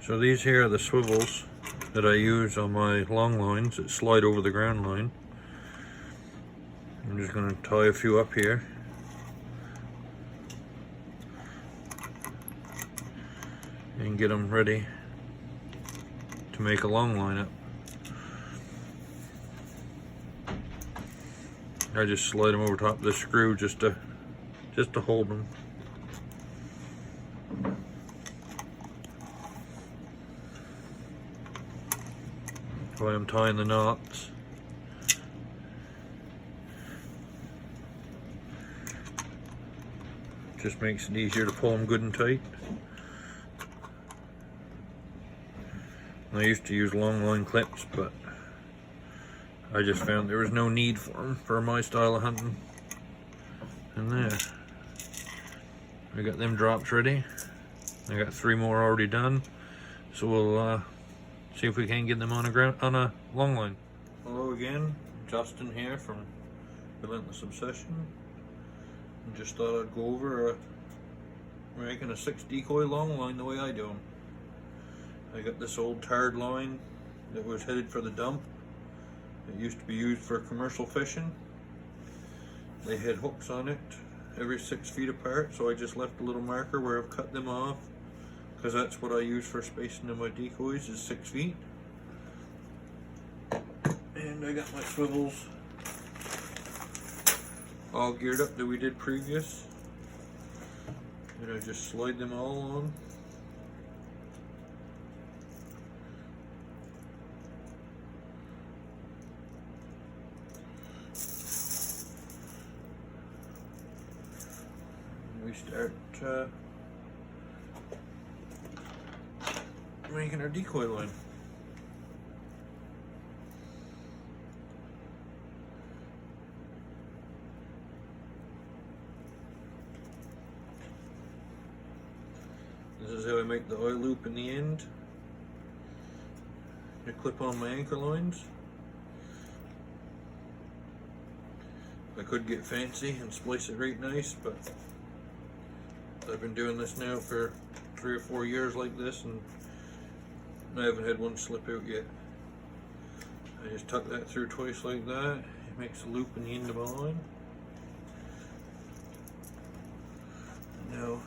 So these here are the swivels that I use on my long lines that slide over the ground line. I'm just going to tie a few up here. And get them ready to make a long line up. I just slide them over top of the screw just to hold them. While I'm tying the knots. Just makes it easier to pull them good and tight. I used to use long line clips, but I just found there was no need for them for my style of hunting. And there, I got them drops ready. I got 3 more already done, so we'll see if we can get them on a long line. Hello again, Justin here from Relentless Obsession. And just thought I'd go over making a 6 decoy long line the way I do them. I got this old tarred line that was headed for the dump. It used to be used for commercial fishing. They had hooks on it every 6 feet apart, so I just left a little marker where I've cut them off, because that's what I use for spacing in my decoys, is 6 feet. And I got my swivels all geared up that we did previous, and I just slide them all on. We start making our decoy line. This is how I make the oil loop in the end. I clip on my anchor lines. I could get fancy and splice it right nice, but I've been doing this now for 3 or 4 years like this, and I haven't had one slip out yet. I just tuck that through twice like that. It makes a loop in the end of my line. Now,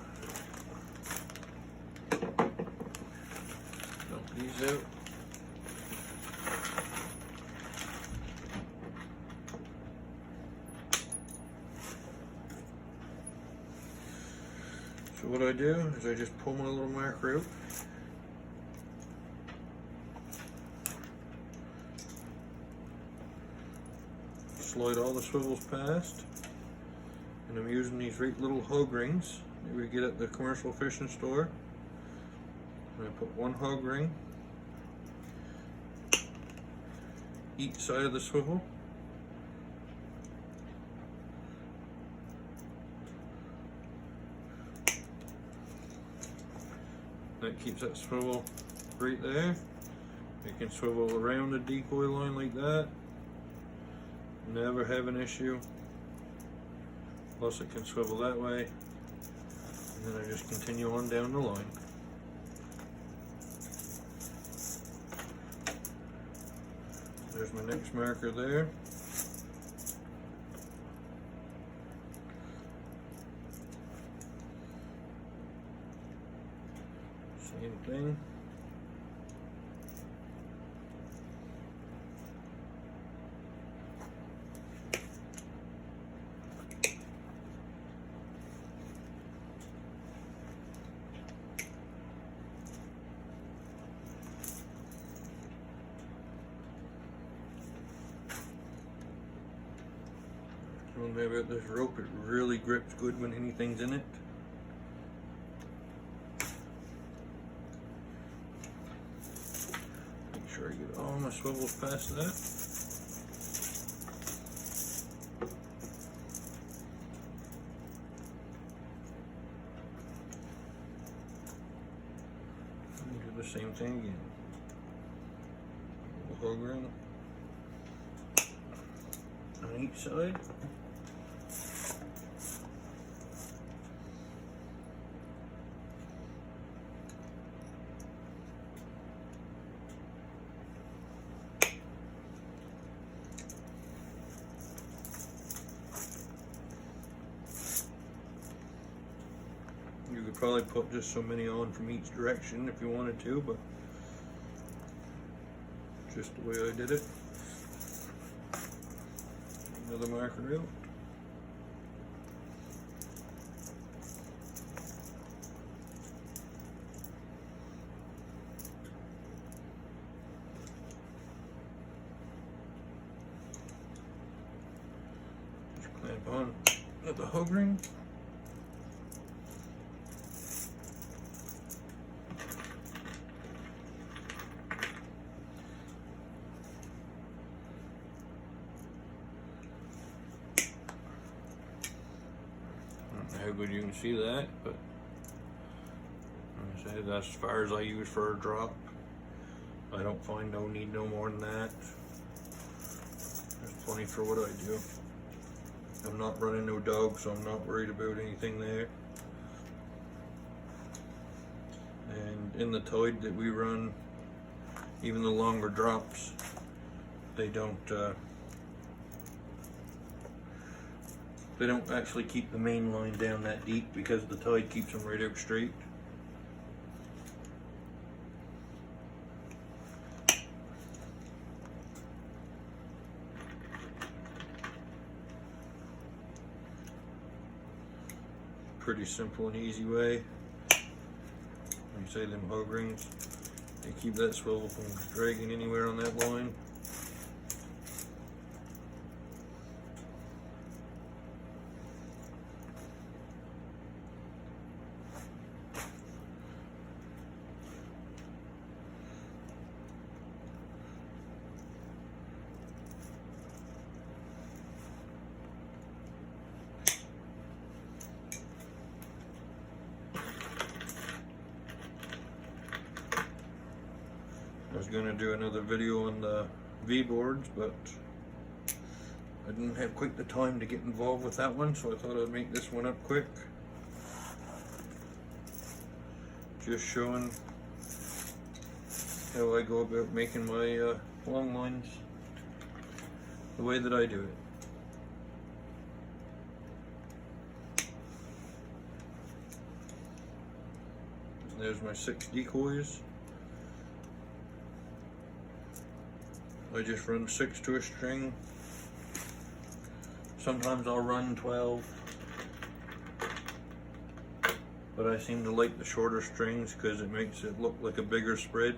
dump these out. So what I do is I just pull my little marker out. Slide all the swivels past. And I'm using these right little hog rings that we get at the commercial fishing store. And I put 1 hog ring each side of the swivel. That keeps that swivel right there. It can swivel around the decoy line like that. Never have an issue. Plus it can swivel that way. And then I just continue on down the line. There's my next marker there. Same thing. One thing about this rope, it really grips good when anything's in it. Make sure I get all my swivels past that. And do the same thing again. We'll hug around on each side. could probably put just so many on from each direction if you wanted to, but just the way I did it. Another marker out. Just clamp on at the hook ring. How good you can see that, but like I said, that's as far as I use for a drop. I don't find no need no more than that. There's plenty for what I do. I'm not running no dog, so I'm not worried about anything there. And in the tide that we run, even the longer drops, they don't actually keep the main line down that deep because the tide keeps them right out straight. Pretty simple and easy way. Like you say, them hog rings, they keep that swivel from dragging anywhere on that line. I was going to do another video on the V-boards, but I didn't have quite the time to get involved with that one, so I thought I'd make this one up quick. Just showing how I go about making my long lines the way that I do it. There's my 6 decoys. I just run 6 to a string. Sometimes I'll run 12, but I seem to like the shorter strings because it makes it look like a bigger spread.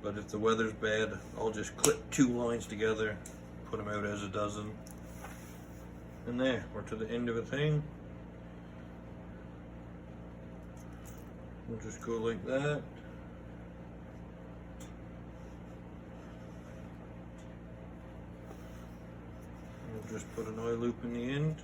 But if the weather's bad, I'll just clip 2 lines together, put them out as a dozen, and there, we're to the end of a thing. We'll just go like that. We'll just put an eye loop in the end.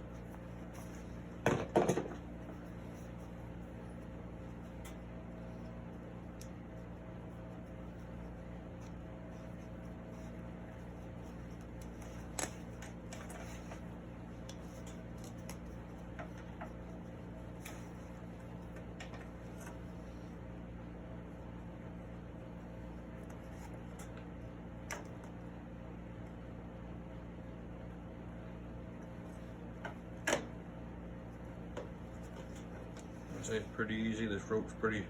It's pretty easy. This rope's pretty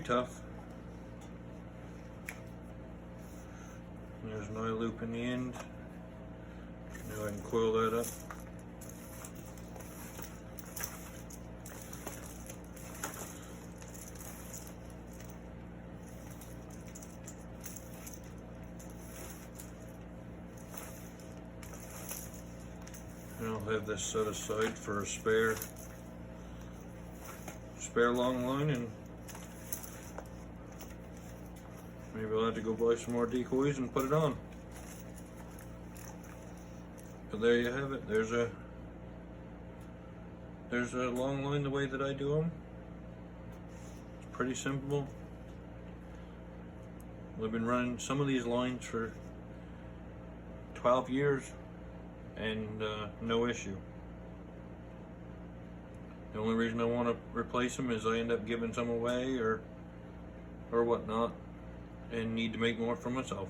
tough. And there's an eye loop in the end. Now I can coil that up. And I'll have this set aside for a spare long line, and maybe I'll have to go buy some more decoys and put it on. But there you have it. There's a long line the way that I do them. It's pretty simple. I've been running some of these lines for 12 years and no issue. The only reason I want to replace them is I end up giving some away or whatnot, and need to make more for myself.